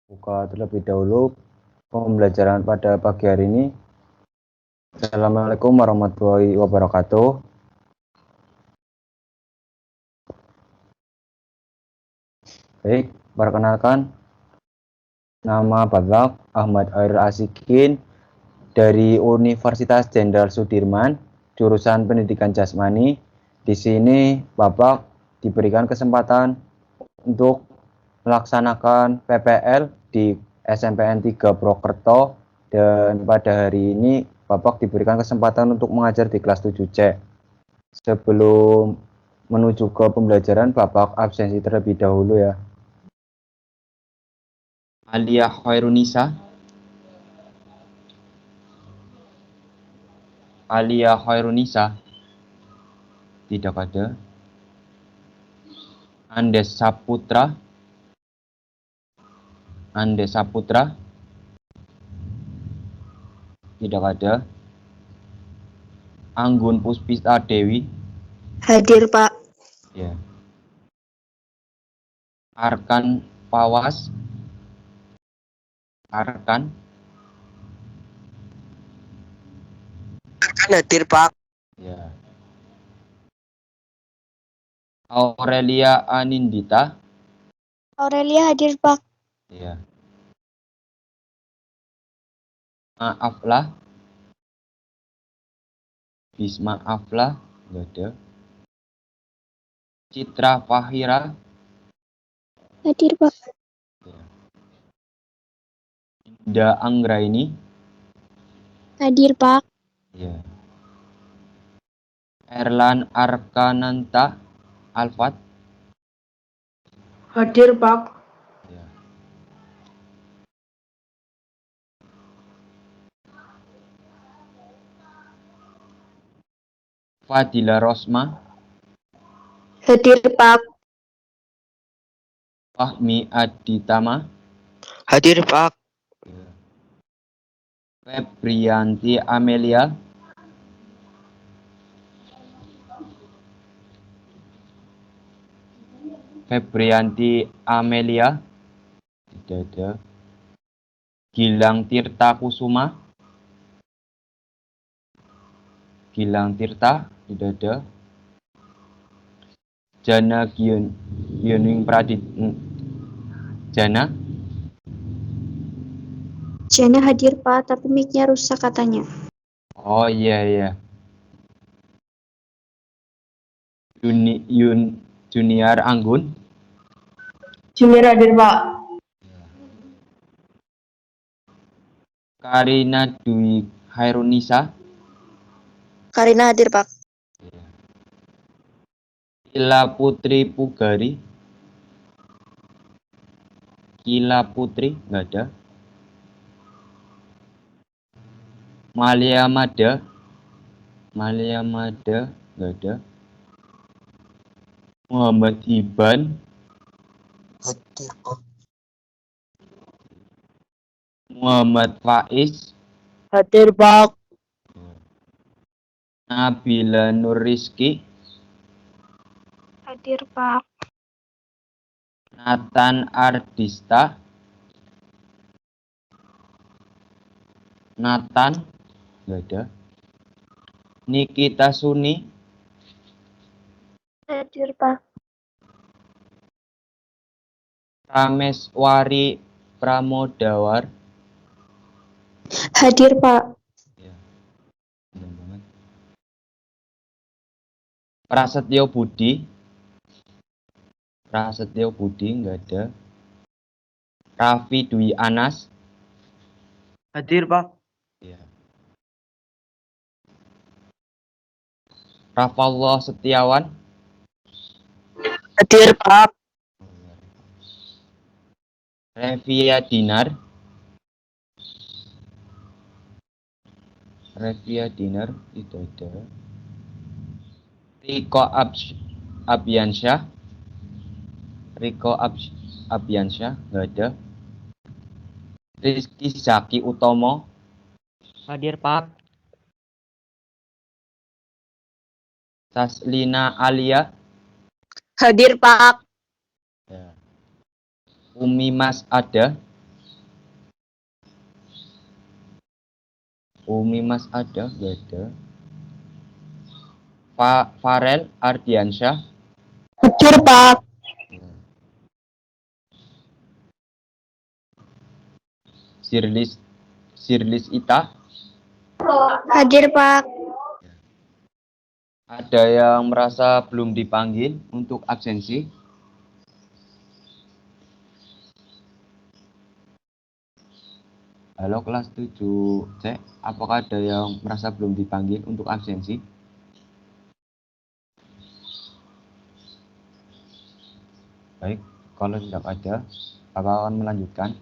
Buka terlebih dahulu pembelajaran pada pagi hari ini. Assalamualaikum warahmatullahi wabarakatuh. Baik, perkenalkan, nama Bapak Ahmad Air Asikin dari Universitas Jenderal Sudirman, jurusan Pendidikan Jasmani. Di sini Bapak diberikan kesempatan untuk melaksanakan PPL di SMPN 3 Prokerto, dan pada hari ini Bapak diberikan kesempatan untuk mengajar di kelas 7C. Sebelum menuju ke pembelajaran, Bapak absensi terlebih dahulu ya. Alia Khairunisa. Alia Khairunisa. Tidak ada. Andes Saputra. Andes Saputra. Tidak ada. Anggun Puspita Dewi. Hadir, Pak. Ya. Arkan Pawas. Arkan. Hadir, Pak. Ya. Aurelia Anindita. Aurelia hadir, Pak. Ya. Maaflah. Bismaaflah. Tidak ada. Citra Fahira. Hadir, Pak. Ya. Indah Anggraini. Hadir, Pak. Ya. Erlan Arkananta Alfat. Hadir, Pak. Ya. Fadila Rosma. Hadir, Pak. Fahmi Aditama. Hadir, Pak. Ya. Febrianti Amelia. Febrianti Amelia. Tidak ada. Gilang Tirta Kusuma. Gilang Tirta. Tidak ada. Jana Gioning Pradit. Jana. Jana hadir, Pak, tapi mic-nya rusak katanya. Oh iya iya. Junior Anggun. Junior hadir, Pak. Karina Dwi Hairunisa. Karina hadir, Pak. Kila Putri Pugari. Kila Putri, nggak ada. Malia Mada. Malia Mada, nggak ada. Muhammad Iban. Hadir, Pak. Muhammad Faiz. Hadir, Pak. Nabila Nur Rizky. Hadir, Pak. Nathan Ardista. Nathan, nggak ada. Nikita Suni. Hadir, Pak. Rameswari Pramodawar. Hadir, Pak. Ya, benar banget. Prasetyo Budi. Prasetyo Budi, nggak ada. Raffi Dwi Anas. Hadir, Pak. Ya. Rafallah Setiawan. Hadir, Pak. Revia Dinar. Revia Dinar itu ada. Riko Abyansyah. Riko Abyansyah, nggak ada. Rizky Zaki Utomo. Hadir, Pak. Taslina Alia. Hadir, Pak. Ya. Umi Mas ada. Umi Mas ada, nggak ada. Farel Ardiansyah. Hadir, Pak. Sirlis Ita. Hadir, Pak. Ada yang merasa belum dipanggil untuk absensi? Halo kelas 7C, apakah ada yang merasa belum dipanggil untuk absensi? Baik, kalau tidak ada, Bapak akan melanjutkan.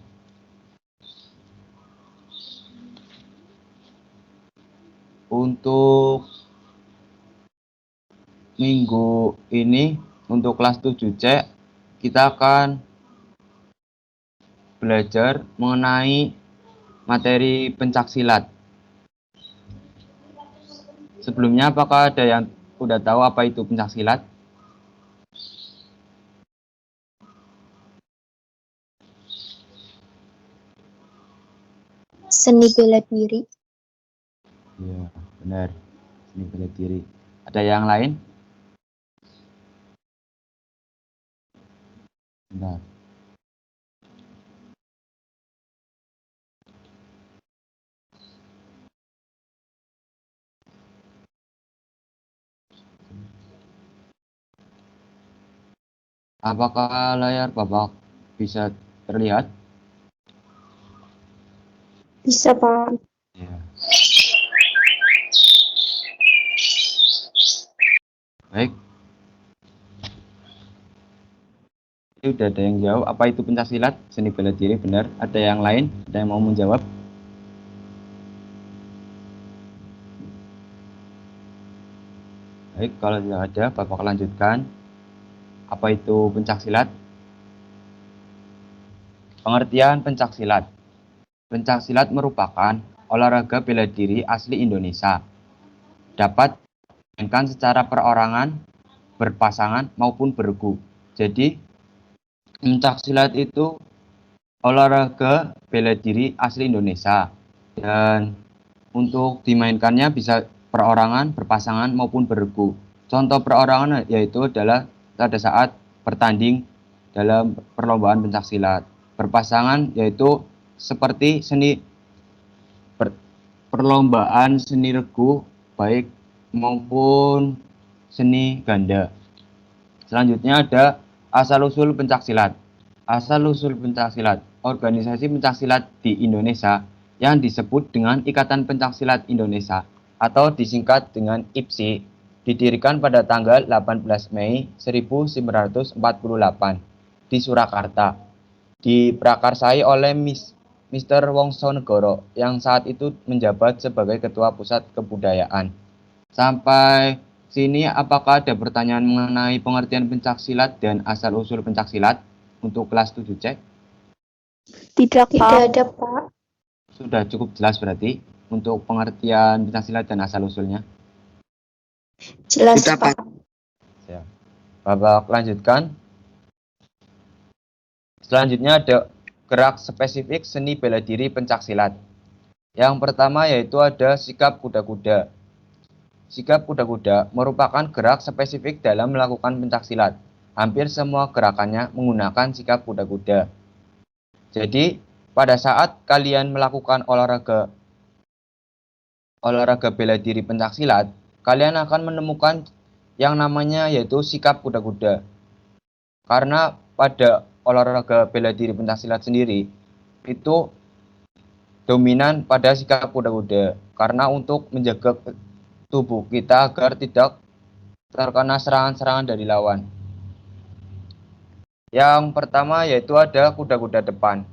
Untuk minggu ini, untuk kelas 7C, kita akan belajar mengenai materi pencaksilat. Sebelumnya, apakah ada yang udah tahu apa itu pencaksilat? Seni bela diri. Iya, benar. Seni bela diri. Ada yang lain? Benar. Apakah layar Bapak bisa terlihat? Bisa, Pak. Ya. Baik. Ini udah ada yang jawab. Apa itu pencaksilat? Seni bela diri, benar. Ada yang lain? Ada yang mau menjawab? Baik, kalau tidak ada, Bapak lanjutkan. Apa itu pencaksilat? Pengertian pencaksilat. Pencaksilat merupakan olahraga bela diri asli Indonesia. Dapat dimainkan secara perorangan, berpasangan, maupun bergu. Jadi, pencaksilat itu olahraga bela diri asli Indonesia. Dan untuk dimainkannya bisa perorangan, berpasangan, maupun bergu. Contoh perorangan yaitu adalah pada saat bertanding dalam perlombaan pencaksilat. Berpasangan yaitu seperti perlombaan seni regu baik maupun seni ganda. Selanjutnya ada asal-usul pencaksilat. Asal-usul pencaksilat, organisasi pencaksilat di Indonesia yang disebut dengan Ikatan Pencaksilat Indonesia atau disingkat dengan IPSI, didirikan pada tanggal 18 Mei 1948 di Surakarta. Diprakarsai oleh Mr. Wongsonegoro yang saat itu menjabat sebagai Ketua Pusat Kebudayaan. Sampai sini apakah ada pertanyaan mengenai pengertian pencaksilat dan asal-usul pencaksilat untuk kelas 7C? Tidak, Pak. Tidak ada, Pak. Sudah cukup jelas berarti untuk pengertian pencaksilat dan asal-usulnya. Jelas, Pak. Ya. Bapak lanjutkan. Selanjutnya ada gerak spesifik seni bela diri pencaksilat. Yang pertama yaitu ada sikap kuda-kuda. Sikap kuda-kuda merupakan gerak spesifik dalam melakukan pencaksilat. Hampir semua gerakannya menggunakan sikap kuda-kuda. Jadi, pada saat kalian melakukan olahraga bela diri pencaksilat, kalian akan menemukan yang namanya yaitu sikap kuda-kuda. Karena pada olahraga bela diri pencaksilat sendiri, itu dominan pada sikap kuda-kuda. Karena untuk menjaga tubuh kita agar tidak terkena serangan-serangan dari lawan. Yang pertama yaitu ada kuda-kuda depan.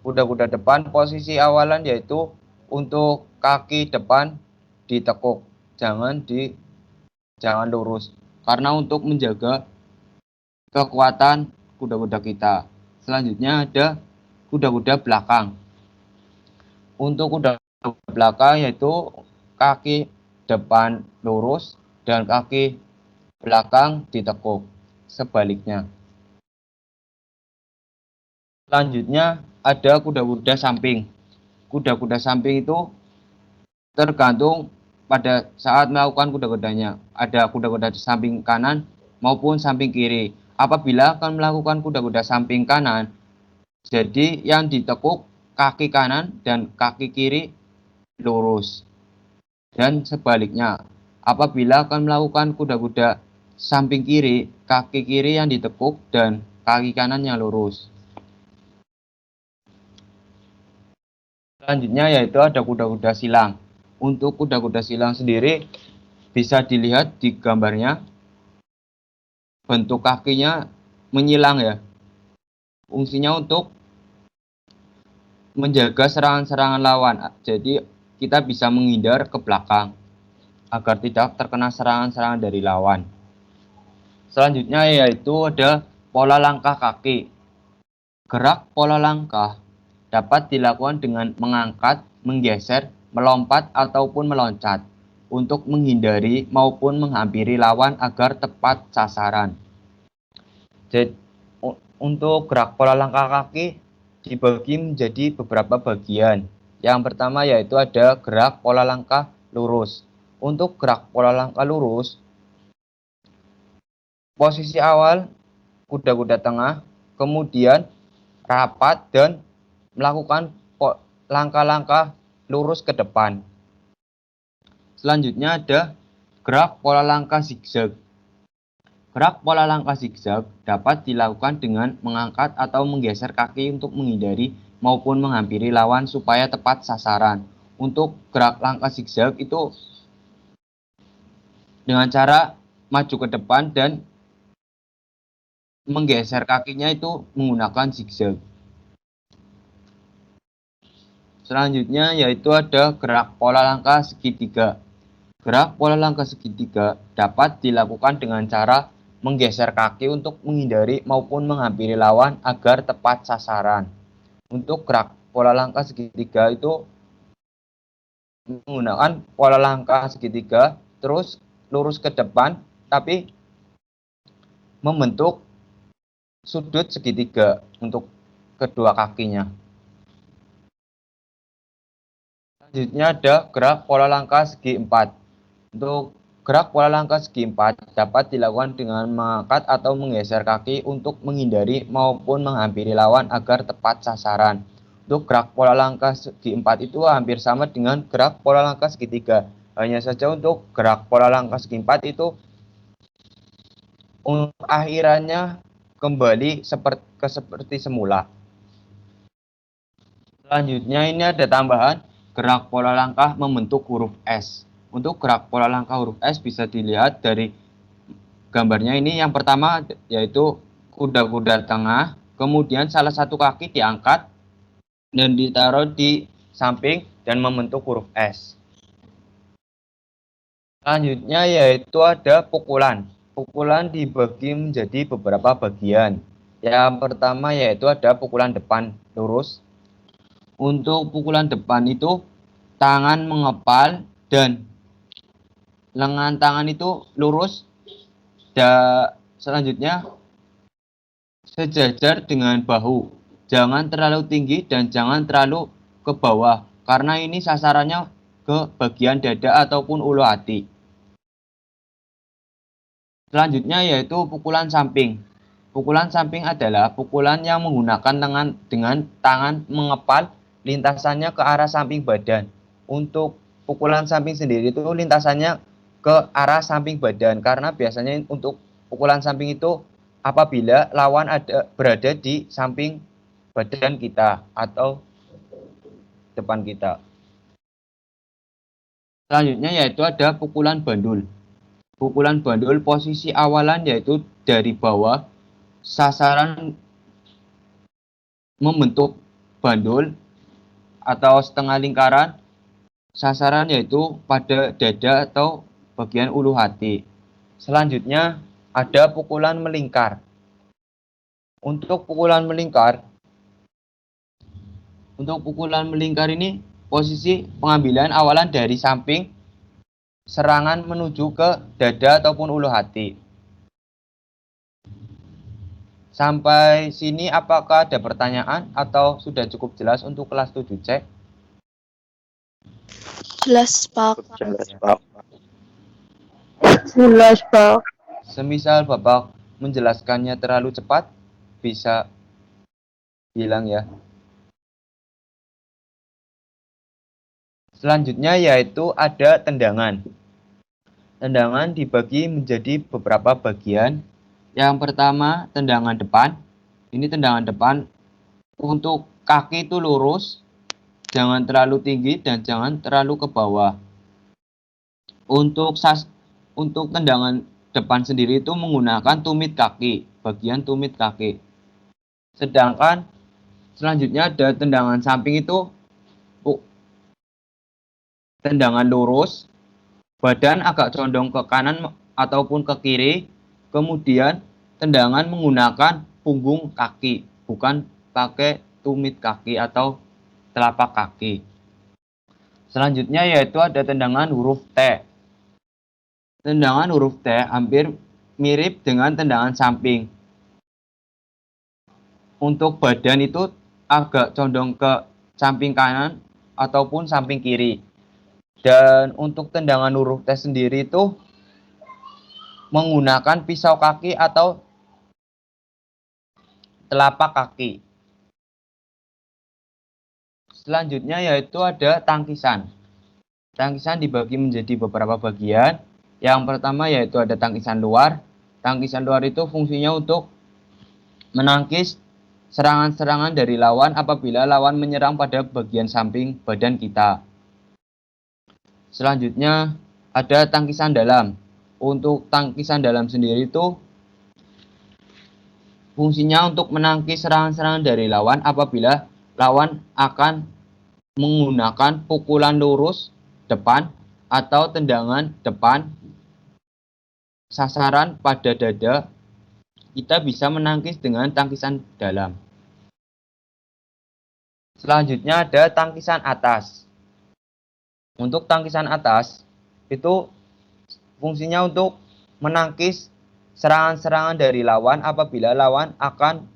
Kuda-kuda depan posisi awalan yaitu untuk kaki depan ditekuk, jangan lurus. Karena untuk menjaga kekuatan kuda-kuda kita. Selanjutnya ada kuda-kuda belakang. Untuk kuda belakang yaitu kaki depan lurus dan kaki belakang ditekuk. Sebaliknya. Selanjutnya ada kuda-kuda samping. Kuda-kuda samping itu tergantung pada saat melakukan kuda-kudanya. Ada kuda-kuda di samping kanan maupun samping kiri. Apabila akan melakukan kuda-kuda samping kanan, jadi yang ditekuk kaki kanan dan kaki kiri lurus. Dan sebaliknya, apabila akan melakukan kuda-kuda samping kiri, kaki kiri yang ditekuk dan kaki kanan yang lurus. Selanjutnya yaitu ada kuda-kuda silang. Untuk kuda-kuda silang sendiri bisa dilihat di gambarnya, bentuk kakinya menyilang ya. Fungsinya untuk menjaga serangan-serangan lawan. Jadi kita bisa menghindar ke belakang agar tidak terkena serangan-serangan dari lawan. Selanjutnya yaitu ada pola langkah kaki. Gerak pola langkah dapat dilakukan dengan mengangkat, menggeser, melompat ataupun meloncat untuk menghindari maupun menghampiri lawan agar tepat sasaran. Jadi, untuk gerak pola langkah kaki dibagi menjadi beberapa bagian. Yang pertama yaitu ada gerak pola langkah lurus. Untuk gerak pola langkah lurus, posisi awal kuda-kuda tengah, kemudian rapat dan melakukan langkah-langkah lurus ke depan. Selanjutnya ada gerak pola langkah zigzag. Gerak pola langkah zigzag dapat dilakukan dengan mengangkat atau menggeser kaki untuk menghindari maupun menghampiri lawan supaya tepat sasaran. Untuk gerak langkah zigzag itu dengan cara maju ke depan dan menggeser kakinya itu menggunakan zigzag. Selanjutnya yaitu ada gerak pola langkah segitiga. Gerak pola langkah segitiga dapat dilakukan dengan cara menggeser kaki untuk menghindari maupun menghampiri lawan agar tepat sasaran. Untuk gerak pola langkah segitiga itu menggunakan pola langkah segitiga terus lurus ke depan tapi membentuk sudut segitiga untuk kedua kakinya. Selanjutnya ada gerak pola langkah segi empat. Untuk gerak pola langkah segi empat dapat dilakukan dengan mengangkat atau menggeser kaki untuk menghindari maupun menghampiri lawan agar tepat sasaran. Untuk gerak pola langkah segi empat itu hampir sama dengan gerak pola langkah segitiga. Hanya saja untuk gerak pola langkah segi empat itu untuk akhirannya kembali seperti semula. Selanjutnya ini ada tambahan gerak pola langkah membentuk huruf S. Untuk gerak pola langkah huruf S bisa dilihat dari gambarnya ini. Yang pertama yaitu kuda-kuda tengah, kemudian salah satu kaki diangkat dan ditaruh di samping dan membentuk huruf S. Selanjutnya yaitu ada pukulan. Pukulan dibagi menjadi beberapa bagian. Yang pertama yaitu ada pukulan depan lurus. Untuk pukulan depan itu tangan mengepal dan lengan tangan itu lurus. Dan selanjutnya sejajar dengan bahu. Jangan terlalu tinggi dan jangan terlalu ke bawah karena ini sasarannya ke bagian dada ataupun ulu hati. Selanjutnya yaitu pukulan samping. Pukulan samping adalah pukulan yang menggunakan tangan mengepal lintasannya ke arah samping badan. Untuk pukulan samping sendiri itu lintasannya ke arah samping badan karena biasanya untuk pukulan samping itu apabila lawan berada di samping badan kita atau depan kita. Selanjutnya yaitu ada pukulan bandul. Pukulan bandul posisi awalan yaitu dari bawah, sasaran membentuk bandul atau setengah lingkaran, sasaran yaitu pada dada atau bagian ulu hati. Selanjutnya ada pukulan melingkar. Untuk pukulan melingkar ini posisi pengambilan awalan dari samping serangan menuju ke dada ataupun ulu hati. Sampai sini apakah ada pertanyaan atau sudah cukup jelas untuk kelas 7C? Jelas, Pak. Jelas, Pak. Jelas, Pak. Semisal Bapak menjelaskannya terlalu cepat, bisa bilang ya. Selanjutnya yaitu ada tendangan. Tendangan dibagi menjadi beberapa bagian. Yang pertama, tendangan depan. Ini tendangan depan. Untuk kaki itu lurus, jangan terlalu tinggi dan jangan terlalu ke bawah. Untuk tendangan depan sendiri itu menggunakan tumit kaki, bagian tumit kaki. Sedangkan selanjutnya ada tendangan samping itu tendangan lurus, badan agak condong ke kanan ataupun ke kiri, kemudian tendangan menggunakan punggung kaki, bukan pakai tumit kaki atau telapak kaki. Selanjutnya yaitu ada tendangan huruf T. Tendangan huruf T hampir mirip dengan tendangan samping. Untuk badan itu agak condong ke samping kanan ataupun samping kiri. Dan untuk tendangan huruf T sendiri itu menggunakan pisau kaki atau telapak kaki. Selanjutnya yaitu ada tangkisan. Tangkisan dibagi menjadi beberapa bagian. Yang pertama yaitu ada tangkisan luar. Tangkisan luar itu fungsinya untuk menangkis serangan-serangan dari lawan apabila lawan menyerang pada bagian samping badan kita. Selanjutnya ada tangkisan dalam. Untuk tangkisan dalam sendiri itu fungsinya untuk menangkis serangan-serangan dari lawan apabila lawan akan menggunakan pukulan lurus depan atau tendangan depan sasaran pada dada. Kita bisa menangkis dengan tangkisan dalam. Selanjutnya ada tangkisan atas. Untuk tangkisan atas itu fungsinya untuk menangkis serangan-serangan dari lawan apabila lawan akan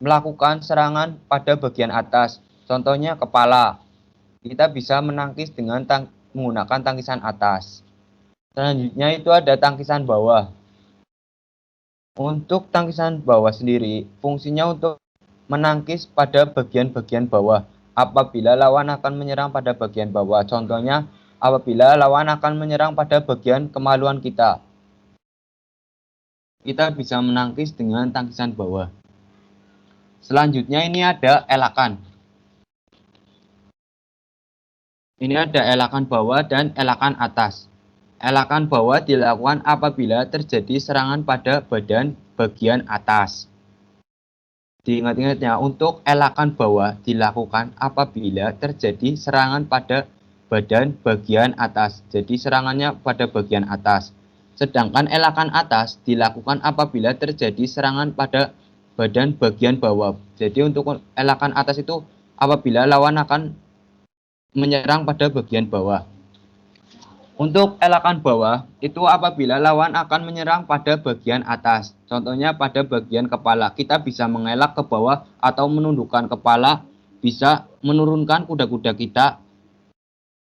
melakukan serangan pada bagian atas. Contohnya kepala. Kita bisa menangkis dengan menggunakan tangkisan atas. Selanjutnya itu ada tangkisan bawah. Untuk tangkisan bawah sendiri fungsinya untuk menangkis pada bagian-bagian bawah apabila lawan akan menyerang pada bagian bawah. Contohnya apabila lawan akan menyerang pada bagian kemaluan kita. Kita bisa menangkis dengan tangkisan bawah. Selanjutnya ini ada elakan. Ini ada elakan bawah dan elakan atas. Elakan bawah dilakukan apabila terjadi serangan pada badan bagian atas. Diingat-ingat ya, untuk elakan bawah dilakukan apabila terjadi serangan pada badan bagian atas. Jadi serangannya pada bagian atas. Sedangkan elakan atas dilakukan apabila terjadi serangan pada badan bagian bawah. Jadi untuk elakan atas itu apabila lawan akan menyerang pada bagian bawah. Untuk elakan bawah itu apabila lawan akan menyerang pada bagian atas. Contohnya pada bagian kepala. Kita bisa mengelak ke bawah atau menundukkan kepala. Bisa menurunkan kuda-kuda kita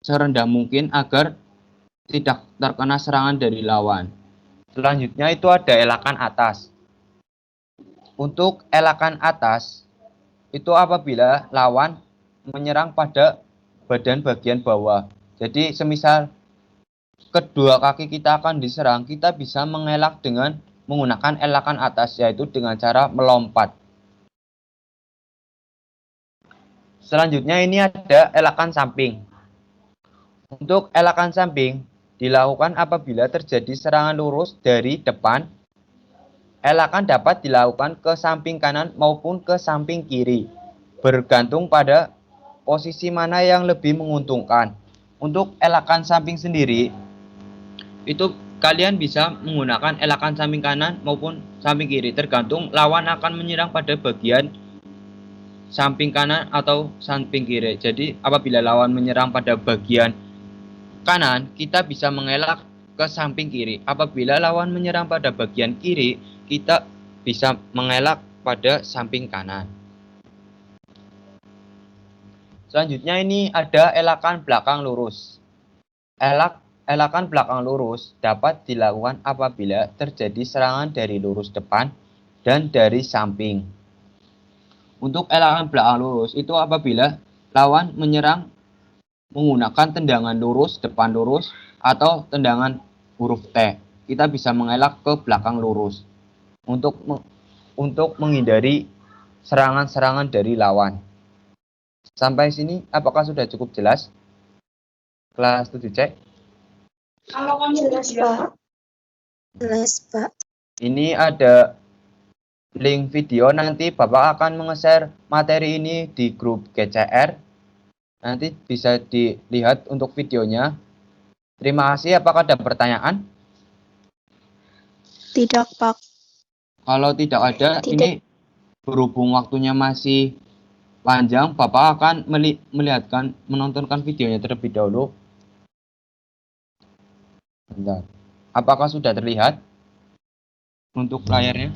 serendah mungkin agar tidak terkena serangan dari lawan. Selanjutnya itu ada elakan atas. Untuk elakan atas itu apabila lawan menyerang pada badan bagian bawah. Jadi semisal kedua kaki kita akan diserang, kita bisa mengelak dengan menggunakan elakan atas, yaitu dengan cara melompat. Selanjutnya ini ada elakan samping. Untuk elakan samping dilakukan apabila terjadi serangan lurus dari depan. Elakan dapat dilakukan ke samping kanan maupun ke samping kiri, bergantung pada posisi mana yang lebih menguntungkan. Untuk elakan samping sendiri, itu kalian bisa menggunakan elakan samping kanan maupun samping kiri, tergantung lawan akan menyerang pada bagian samping kanan atau samping kiri. Jadi apabila lawan menyerang pada bagian kanan, kita bisa mengelak ke samping kiri. Apabila lawan menyerang pada bagian kiri, kita bisa mengelak pada samping kanan. Selanjutnya ini ada elakan belakang lurus. Elakan belakang lurus dapat dilakukan apabila terjadi serangan dari lurus depan dan dari samping. Untuk elakan belakang lurus itu apabila lawan menyerang menggunakan tendangan lurus, depan lurus, atau tendangan huruf T. Kita bisa mengelak ke belakang lurus untuk menghindari serangan-serangan dari lawan. Sampai sini apakah sudah cukup jelas? Kelas 7C. Jelas, Pak. Jelas, Pak. Ini ada link video, nanti Bapak akan menge-share materi ini di grup GCR. Nanti bisa dilihat untuk videonya. Terima kasih. Apakah ada pertanyaan? Tidak, Pak. Kalau tidak ada, Tidak. ini berhubung waktunya masih panjang, Bapak akan menontonkan videonya terlebih dahulu. Bentar. Apakah sudah terlihat untuk layarnya?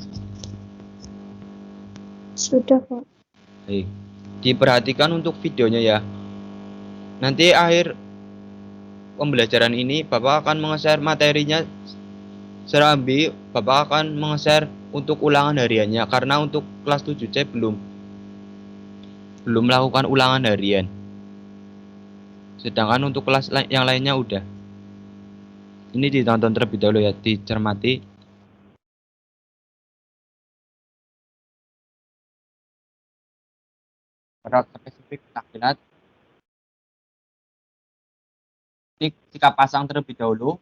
Sudah, Pak. Baik. Diperhatikan untuk videonya ya. Nanti akhir pembelajaran ini Bapak akan menge-share materinya serambi. Bapak akan menge-share untuk ulangan hariannya karena untuk kelas 7C belum melakukan ulangan harian. Sedangkan untuk kelas yang lainnya udah. Ini ditonton terlebih dahulu ya, dicermati. Karakter spesifik penampilan. Ini sikap pasang terlebih dahulu.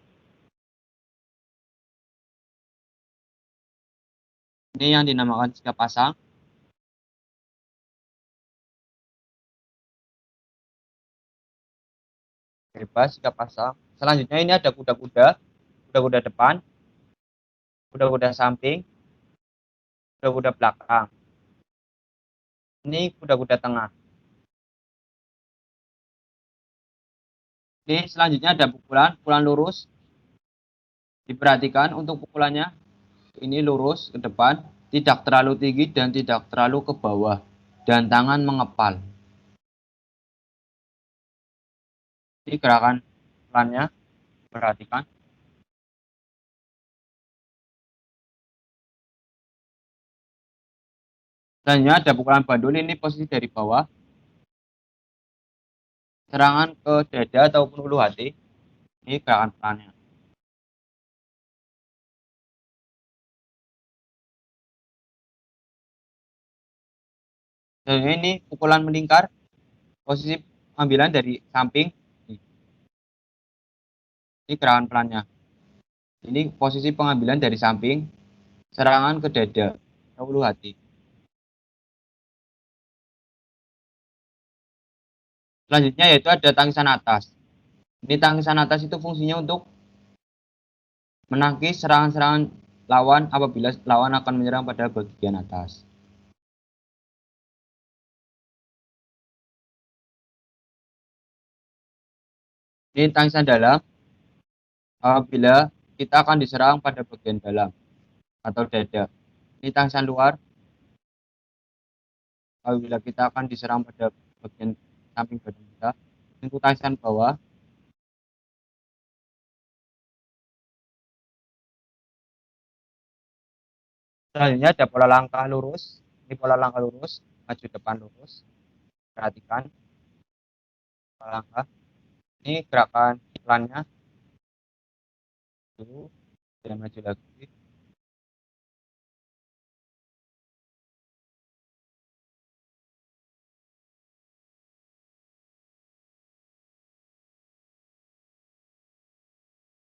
Ini yang dinamakan sikap pasang. Bebas sikap pasang. Selanjutnya ini ada kuda-kuda. Kuda-kuda depan, kuda-kuda samping, kuda-kuda belakang. Ini kuda-kuda tengah. Ini selanjutnya ada pukulan lurus. Diperhatikan untuk pukulannya. Ini lurus ke depan, tidak terlalu tinggi dan tidak terlalu ke bawah. Dan tangan mengepal. Ini gerakan pukulannya. Perhatikan. Selanjutnya ada pukulan bandul, ini posisi dari bawah. Serangan ke dada ataupun ulu hati. Ini gerakan pukulannya. Dan ini pukulan melingkar, posisi pengambilan dari samping. Ini gerakan pelannya. Ini posisi pengambilan dari samping, serangan ke dada, ulu hati. Selanjutnya yaitu ada tangisan atas. Ini tangisan atas itu fungsinya untuk menangkis serangan-serangan lawan apabila lawan akan menyerang pada bagian atas. Ini tangisan dalam apabila kita akan diserang pada bagian dalam atau dada. Ini tangisan luar apabila kita akan diserang pada bagian samping badan kita. Untuk tangisan bawah. Selanjutnya ada pola langkah lurus. Ini pola langkah lurus, maju depan lurus. Perhatikan pola langkah. Ini gerakan pelannya. Dulu, dan maju lagi.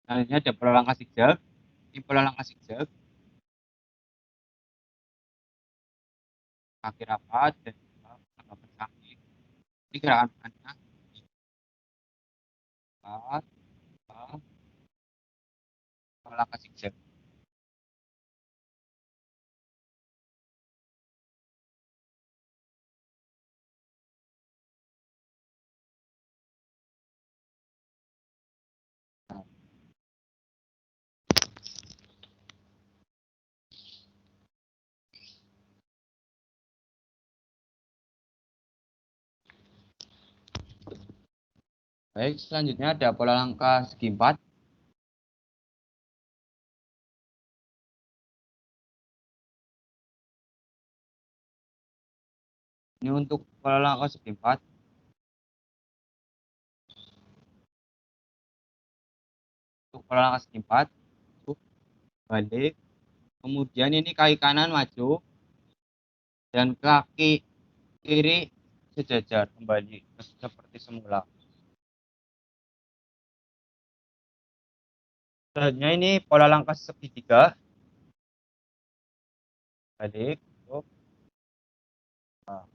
Selanjutnya ada pola langkah zigzag. Ini pola langkah zigzag. Kaki rapat dan juga kaki. Ini gerakan pelannya. Rapat, pola langkah zigzag. Baik, selanjutnya ada pola langkah segi 4. Ini untuk pola langkah segi 4. Untuk pola langkah segi 4, balik. Kemudian ini kaki kanan maju dan kaki kiri sejajar kembali seperti semula. Selanjutnya ini pola langkah segitiga. Balik. Nah,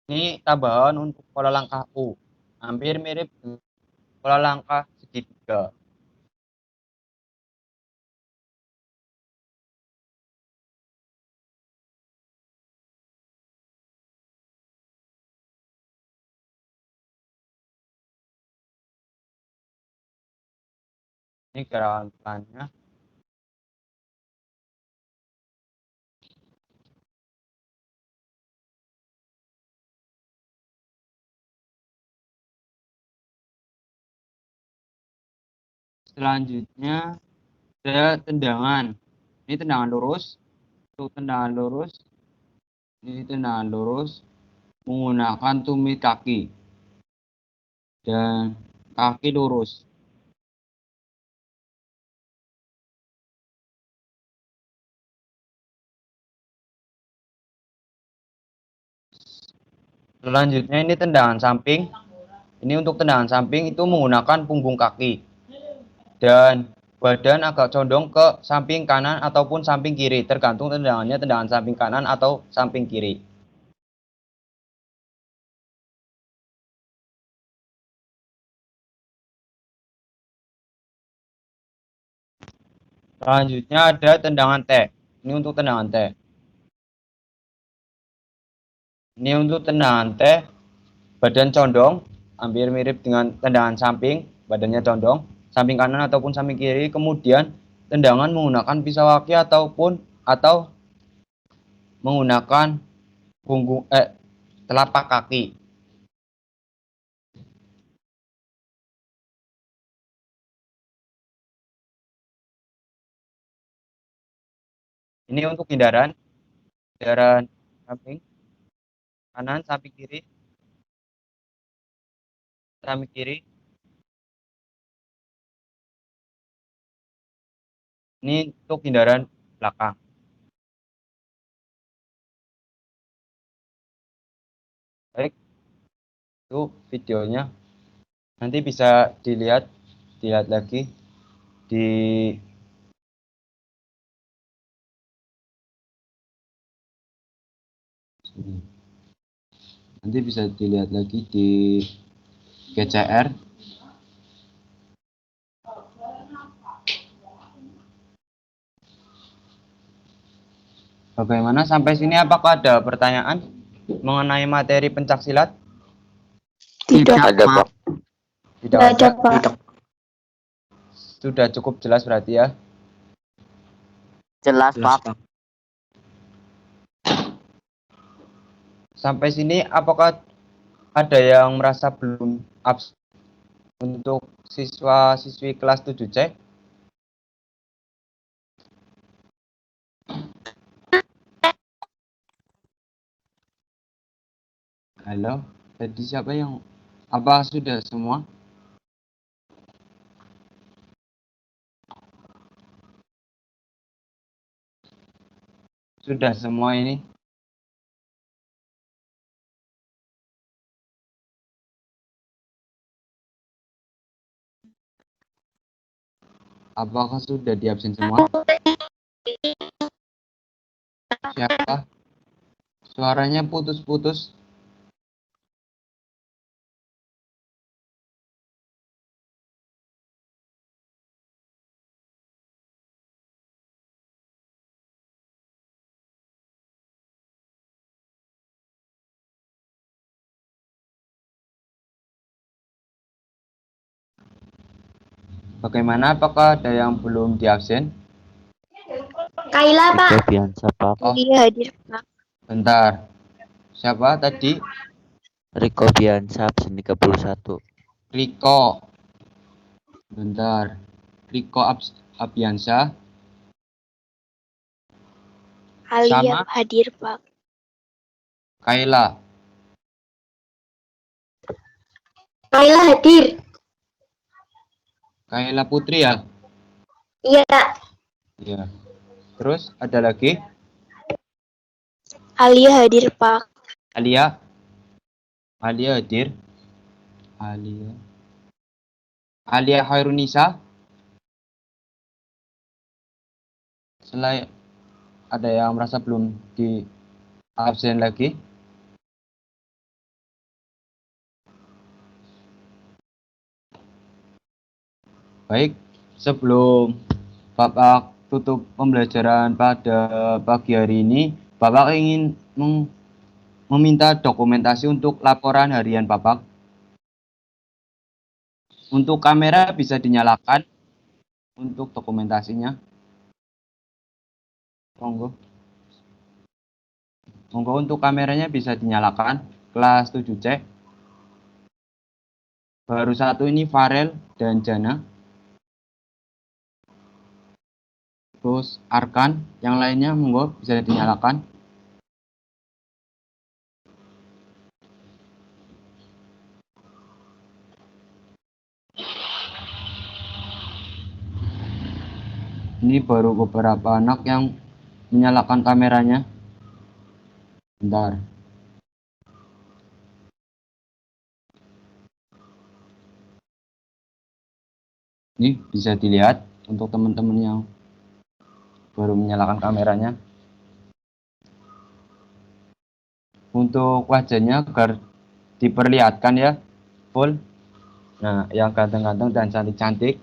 ini tambahan untuk pola langkah U. Hampir mirip dengan pola langkah segitiga. Ini gerakan pelannya. Selanjutnya ada tendangan. Ini tendangan lurus. Untuk tendangan lurus, ini tendangan lurus menggunakan tumit kaki dan kaki lurus. Selanjutnya ini tendangan samping. Ini untuk tendangan samping itu menggunakan punggung kaki dan badan agak condong ke samping kanan ataupun samping kiri, tergantung tendangannya tendangan samping kanan atau samping kiri. Selanjutnya ada tendangan T. Ini untuk tendangan T. Ini untuk tendangan T, badan condong, hampir mirip dengan tendangan samping, badannya condong, samping kanan ataupun samping kiri. Kemudian tendangan menggunakan pisau kaki atau menggunakan telapak kaki. Ini untuk hindaran samping kanan, samping kiri, samping kiri. Ini untuk hindaran belakang. Baik, itu videonya. Nanti bisa dilihat lagi di sini. Nanti bisa dilihat lagi di GCR. Bagaimana sampai sini? Apakah ada pertanyaan mengenai materi pencaksilat? Tidak. Ada, Pak. Tidak Tidak ada, ada. Pak. Sudah cukup jelas berarti ya. Jelas, Pak. Sampai sini apakah ada yang merasa belum abs untuk siswa-siswi kelas 7C? Halo, jadi siapa yang apa sudah semua? Sudah semua ini? Apakah sudah diabsen semua? Siapa? Suaranya putus-putus. Bagaimana? Apakah ada yang belum diabsen? Kaila, Pak. Riko Biansa, Pak. Oh, Dia hadir, Pak. bentar. Siapa tadi? Riko Biansa, absen 31. Riko. Bentar. Riko Abiansa Alia sama hadir, Pak. Kaila. Kaila hadir. Kaila Putri ya? Iya, Iya. Terus ada lagi? Alia hadir, Pak. Alia. Alia hadir. Alia. Alia Khairunisa. Selain ada yang merasa belum di absen lagi? Baik, sebelum Bapak tutup pembelajaran pada pagi hari ini, Bapak ingin meminta dokumentasi untuk laporan harian Bapak. Untuk kamera bisa dinyalakan untuk dokumentasinya. Monggo. Monggo untuk kameranya bisa dinyalakan. Kelas 7C. Baru satu ini Farel dan Jana. Terus Arkan, yang lainnya monggo bisa dinyalakan. Ini baru beberapa anak yang menyalakan kameranya. Bentar. Ini bisa dilihat untuk teman-teman yang baru menyalakan kameranya. Untuk wajahnya agar diperlihatkan ya, full. Nah, yang ganteng-ganteng dan cantik-cantik.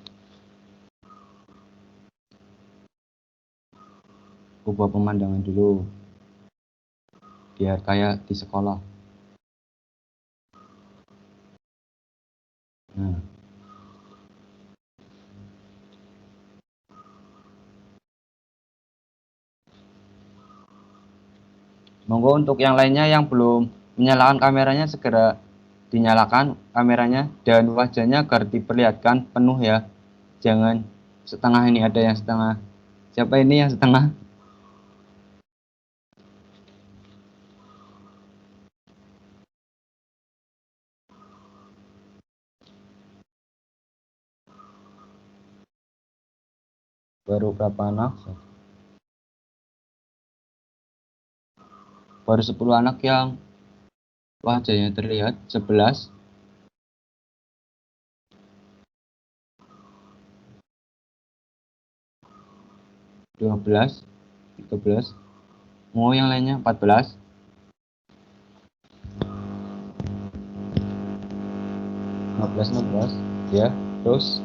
Ubah pemandangan dulu. Biar kayak di sekolah. Nah. Monggo untuk yang lainnya yang belum menyalakan kameranya segera dinyalakan kameranya dan wajahnya agar diperlihatkan penuh ya. Jangan setengah, ini ada yang setengah. Siapa ini yang setengah? Baru berapa anak? Baru 10 anak yang wajahnya terlihat. 11. 12. 13. Mau yang lainnya? 14. 15, 16. Ya, terus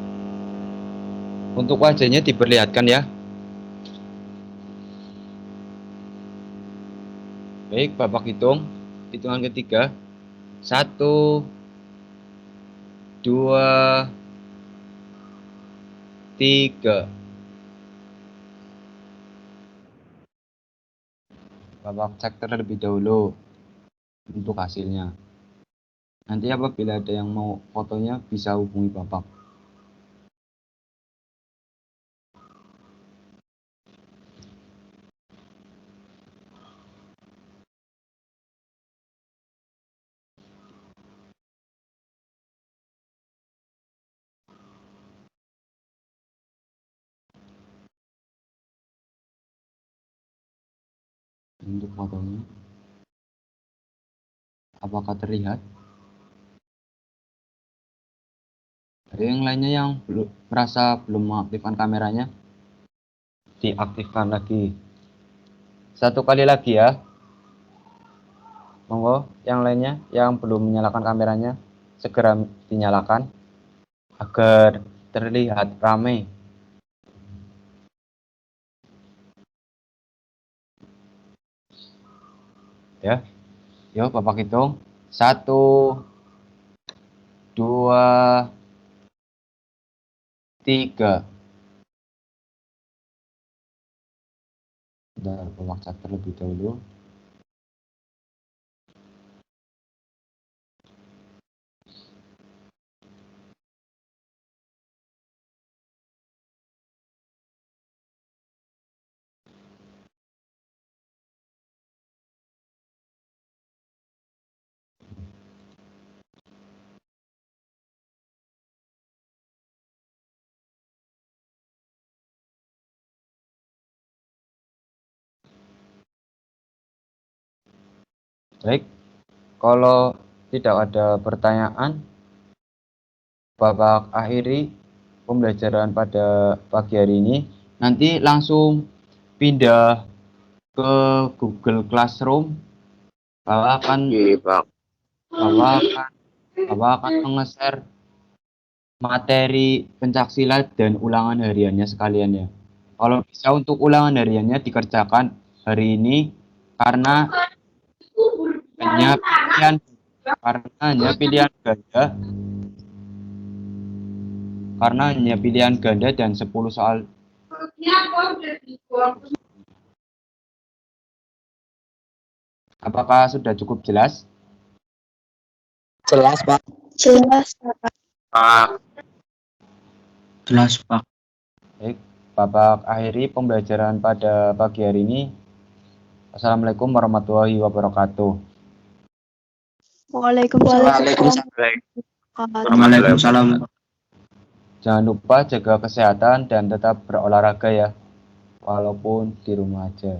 untuk wajahnya diperlihatkan ya. Baik, Bapak hitung. Hitungan ketiga. 1, 2, 3. Bapak cek terlebih dahulu untuk hasilnya. Nanti apabila ada yang mau fotonya bisa hubungi Bapak. Untuk fotonya, apakah terlihat? Ada yang lainnya yang merasa belum mengaktifkan kameranya? Diaktifkan lagi. Satu kali lagi ya. Monggo yang lainnya yang belum menyalakan kameranya segera dinyalakan agar terlihat ramai. Ya. Yuk Bapak hitung. 1, 2, 3. Bentar, pemaksa terlebih dahulu. Baik, kalau tidak ada pertanyaan, Bapak akhiri pembelajaran pada pagi hari ini. Nanti langsung pindah ke Google Classroom. Bapak akan menge-share materi pencaksilat dan ulangan hariannya sekalian ya. Kalau bisa untuk ulangan hariannya dikerjakan hari ini karena hanya pilihan ganda dan 10 soal. Apakah sudah cukup jelas? Jelas, Pak. Jelas. Jelas, Pak. Baik, Bapak akhiri pembelajaran pada pagi hari ini. Assalamualaikum warahmatullahi wabarakatuh. Waalaikumsalam. Waalaikumsalam. Jangan lupa jaga kesehatan dan tetap berolahraga ya, walaupun di rumah aja.